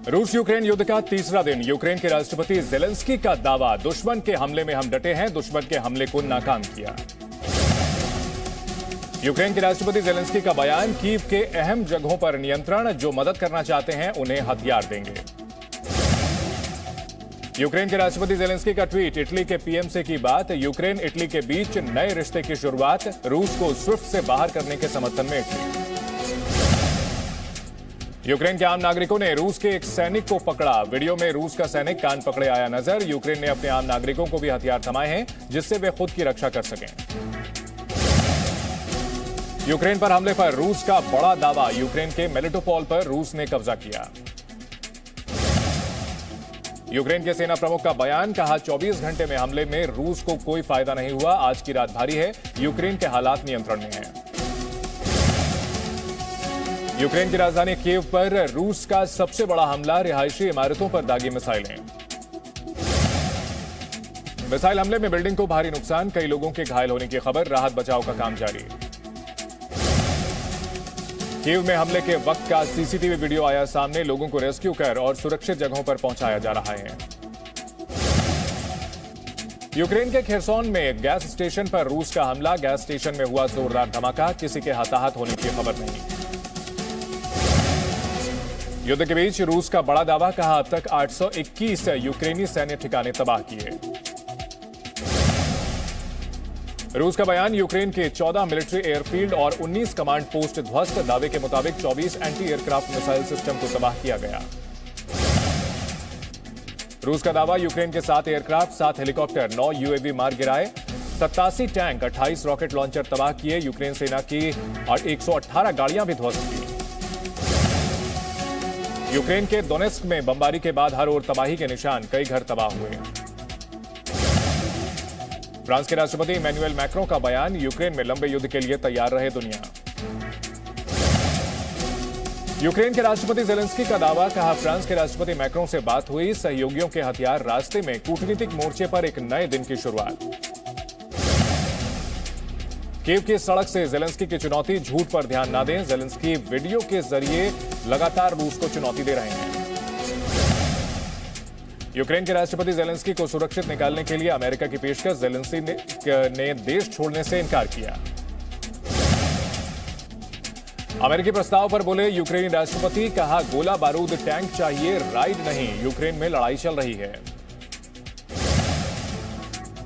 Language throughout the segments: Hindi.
रूस यूक्रेन युद्ध का तीसरा दिन। यूक्रेन के राष्ट्रपति जेलेंस्की का दावा, दुश्मन के हमले में हम डटे हैं, दुश्मन के हमले को नाकाम किया। यूक्रेन के राष्ट्रपति जेलेंस्की का बयान, कीव के अहम जगहों पर नियंत्रण, जो मदद करना चाहते हैं उन्हें हथियार देंगे। यूक्रेन के राष्ट्रपति जेलेंस्की का ट्वीट, इटली के पीएम से की बात, यूक्रेन इटली के बीच नए रिश्ते की शुरुआत, रूस को स्विफ्ट से बाहर करने के समर्थन में इटली। यूक्रेन के आम नागरिकों ने रूस के एक सैनिक को पकड़ा, वीडियो में रूस का सैनिक कान पकड़े आया नजर। यूक्रेन ने अपने आम नागरिकों को भी हथियार थमाए हैं जिससे वे खुद की रक्षा कर सकें। यूक्रेन पर हमले पर रूस का बड़ा दावा, यूक्रेन के मेलिटोपोल पर रूस ने कब्जा किया। यूक्रेन के सेना प्रमुख का बयान, कहा 24 घंटे में हमले में रूस को कोई फायदा नहीं हुआ, आज की रात भारी है, यूक्रेन के हालात नियंत्रण में हैं। यूक्रेन की राजधानी कीव पर रूस का सबसे बड़ा हमला, रिहायशी इमारतों पर दागी मिसाइलें। मिसाइल हमले में बिल्डिंग को भारी नुकसान, कई लोगों के घायल होने की खबर, राहत बचाव का काम जारी। कीव में हमले के वक्त का सीसीटीवी वीडियो आया सामने, लोगों को रेस्क्यू कर और सुरक्षित जगहों पर पहुंचाया जा रहा है। यूक्रेन के खेरसोन में गैस स्टेशन पर रूस का हमला, गैस स्टेशन में हुआ जोरदार धमाका, किसी के हताहत होने की खबर नहीं। युद्ध के बीच रूस का बड़ा दावा, कहा अब तक 821 यूक्रेनी सैन्य ठिकाने तबाह किए। रूस का बयान, यूक्रेन के 14 मिलिट्री एयरफील्ड और 19 कमांड पोस्ट ध्वस्त, दावे के मुताबिक 24 एंटी एयरक्राफ्ट मिसाइल सिस्टम को तबाह किया गया। रूस का दावा, यूक्रेन के 7 एयरक्राफ्ट, 7 हेलीकॉप्टर, 9 यूएवी मार गिराए, 87 टैंक, 28 रॉकेट लॉन्चर तबाह किए। यूक्रेन सेना की 118 गाड़ियां भी ध्वस्त की। यूक्रेन के दोनेस्क में बमबारी के बाद हर ओर तबाही के निशान, कई घर तबाह हुए। फ्रांस के राष्ट्रपति इमैनुअल मैक्रों का बयान, यूक्रेन में लंबे युद्ध के लिए तैयार रहे दुनिया। यूक्रेन के राष्ट्रपति जेलेंस्की का दावा, कहा फ्रांस के राष्ट्रपति मैक्रों से बात हुई, सहयोगियों के हथियार रास्ते में, कूटनीतिक मोर्चे पर एक नए दिन की शुरुआत। कीव की सड़क से जेलेंस्की की चुनौती, झूठ पर ध्यान न दें, जेलेंस्की वीडियो के जरिए लगातार रूस को चुनौती दे रहे हैं। यूक्रेन के राष्ट्रपति जेलेंस्की को सुरक्षित निकालने के लिए अमेरिका की पेशकश, जेलेंस्की ने देश छोड़ने से इनकार किया। अमेरिकी प्रस्ताव पर बोले यूक्रेनी राष्ट्रपति, कहा गोला बारूद टैंक चाहिए, राइड नहीं, यूक्रेन में लड़ाई चल रही है।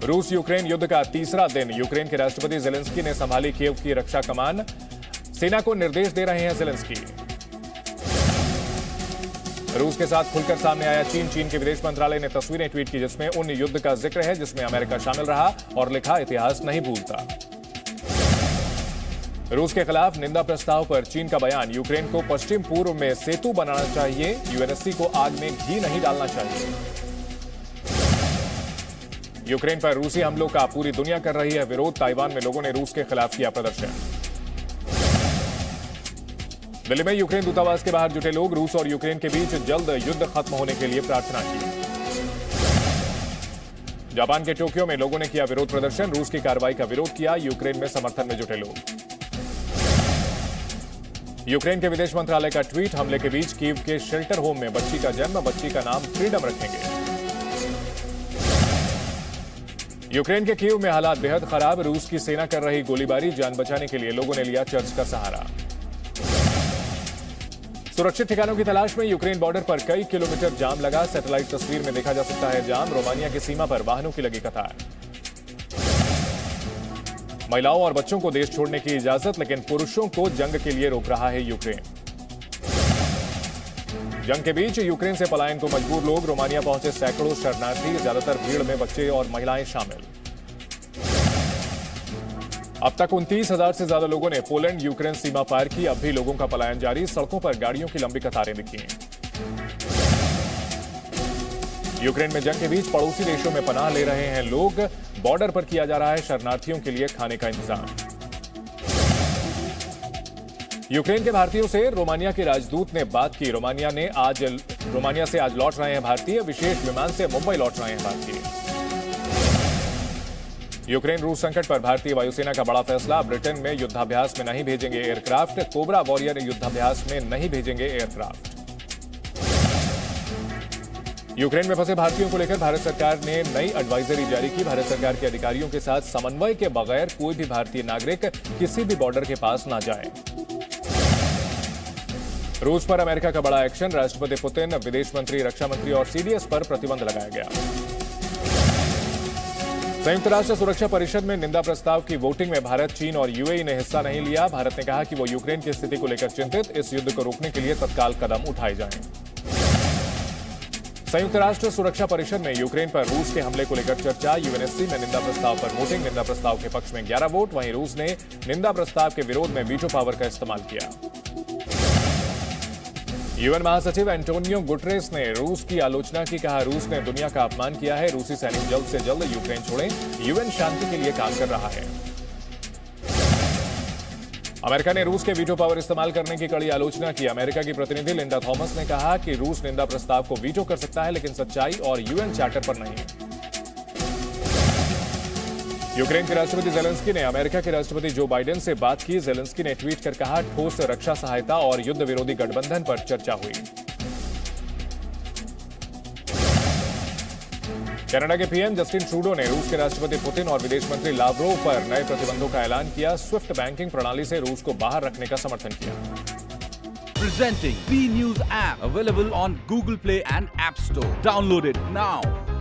रूस यूक्रेन युद्ध का तीसरा दिन, यूक्रेन के राष्ट्रपति जेलेंस्की ने संभाली कीव की रक्षा कमान, सेना को निर्देश दे रहे हैं जेलेंस्की। रूस के साथ खुलकर सामने आया चीन, चीन के विदेश मंत्रालय ने तस्वीरें ट्वीट की जिसमें उन युद्ध का जिक्र है जिसमें अमेरिका शामिल रहा और लिखा, इतिहास नहीं भूलता। रूस के खिलाफ निंदा प्रस्ताव पर चीन का बयान, यूक्रेन को पश्चिम पूर्व में सेतु बनाना चाहिए, यूएनएससी को आग में घी नहीं डालना चाहिए। यूक्रेन पर रूसी हमलों का पूरी दुनिया कर रही है विरोध, ताइवान में लोगों ने रूस के खिलाफ किया प्रदर्शन। दिल्ली में यूक्रेन दूतावास के बाहर जुटे लोग, रूस और यूक्रेन के बीच जल्द युद्ध खत्म होने के लिए प्रार्थना की। जापान के टोक्यो में लोगों ने किया विरोध प्रदर्शन, रूस की कार्रवाई का विरोध किया, यूक्रेन में समर्थन में जुटे लोग। यूक्रेन के विदेश मंत्रालय का ट्वीट, हमले के बीच कीव के शेल्टर होम में बच्ची का जन्म, बच्ची का नाम फ्रीडम रखेंगे। यूक्रेन के कीव में हालात बेहद खराब, रूस की सेना कर रही गोलीबारी, जान बचाने के लिए लोगों ने लिया चर्च का सहारा। सुरक्षित ठिकानों की तलाश में यूक्रेन बॉर्डर पर कई किलोमीटर जाम लगा, सैटेलाइट तस्वीर में देखा जा सकता है जाम, रोमानिया की सीमा पर वाहनों की लगी कतार। महिलाओं और बच्चों को देश छोड़ने की इजाजत, लेकिन पुरुषों को जंग के लिए रोक रहा है यूक्रेन। जंग के बीच यूक्रेन से पलायन को मजबूर लोग, रोमानिया पहुंचे सैकड़ों शरणार्थी, ज्यादातर भीड़ में बच्चे और महिलाएं शामिल। अब तक 29,000 से ज्यादा लोगों ने पोलैंड यूक्रेन सीमा पार की, अब भी लोगों का पलायन जारी, सड़कों पर गाड़ियों की लंबी कतारें दिखी। यूक्रेन में जंग के बीच पड़ोसी देशों में पनाह ले रहे हैं लोग, बॉर्डर पर किया जा रहा है शरणार्थियों के लिए खाने का इंतजाम। यूक्रेन के भारतीयों से रोमानिया के राजदूत ने बात की, रोमानिया से आज लौट रहे हैं भारतीय, विशेष विमान से मुंबई लौट रहे हैं भारतीय। यूक्रेन रूस संकट पर भारतीय वायुसेना का बड़ा फैसला, ब्रिटेन में युद्धाभ्यास में नहीं भेजेंगे एयरक्राफ्ट, कोबरा वॉरियर युद्धाभ्यास में नहीं भेजेंगे एयरक्राफ्ट। यूक्रेन में फंसे भारतीयों को लेकर भारत सरकार ने नई एडवाइजरी जारी की। भारत सरकार के अधिकारियों के साथ समन्वय के बगैर कोई भी भारतीय नागरिक किसी भी बॉर्डर के पास ना जाए। रूस पर अमेरिका का बड़ा एक्शन। राष्ट्रपति पुतिन, विदेश मंत्री, रक्षा मंत्री और सीडीएस पर प्रतिबंध लगाया गया। संयुक्त राष्ट्र सुरक्षा परिषद में निंदा प्रस्ताव की वोटिंग में भारत, चीन और यूएई ने हिस्सा नहीं लिया। भारत ने कहा कि वो यूक्रेन की स्थिति को लेकर चिंतित, इस युद्ध को रोकने के लिए तत्काल कदम उठाए जाएं। संयुक्त राष्ट्र सुरक्षा परिषद में यूक्रेन पर रूस के हमले को लेकर चर्चा। यूएनएससी में निंदा प्रस्ताव पर वोटिंग। निंदा प्रस्ताव के पक्ष में 11 वोट। वहीं रूस ने निंदा प्रस्ताव के विरोध में वीटो पावर का इस्तेमाल किया। यूएन महासचिव एंटोनियो गुटरेस ने रूस की आलोचना की। कहा, रूस ने दुनिया का अपमान किया है। रूसी सैनिक जल्द से जल्द यूक्रेन छोड़ें। यूएन शांति के लिए काम कर रहा है। अमेरिका ने रूस के वीटो पावर इस्तेमाल करने की कड़ी आलोचना की। अमेरिका की प्रतिनिधि लिंडा थॉमस ने कहा कि रूस निंदा प्रस्ताव को वीटो कर सकता है, लेकिन सच्चाई और यूएन चार्टर पर नहीं। यूक्रेन के राष्ट्रपति जेलेंस्की ने अमेरिका के राष्ट्रपति जो बाइडेन से बात की। जेलेंस्की ने ट्वीट कर कहा, ठोस रक्षा सहायता और युद्ध विरोधी गठबंधन पर चर्चा हुई। कनाडा के पीएम जस्टिन ट्रूडो ने रूस के राष्ट्रपति पुतिन और विदेश मंत्री लावरोव पर नए प्रतिबंधों का ऐलान किया। स्विफ्ट बैंकिंग प्रणाली से रूस को बाहर रखने का समर्थन किया। Presenting B News app available on Google Play and App Store. Download it now.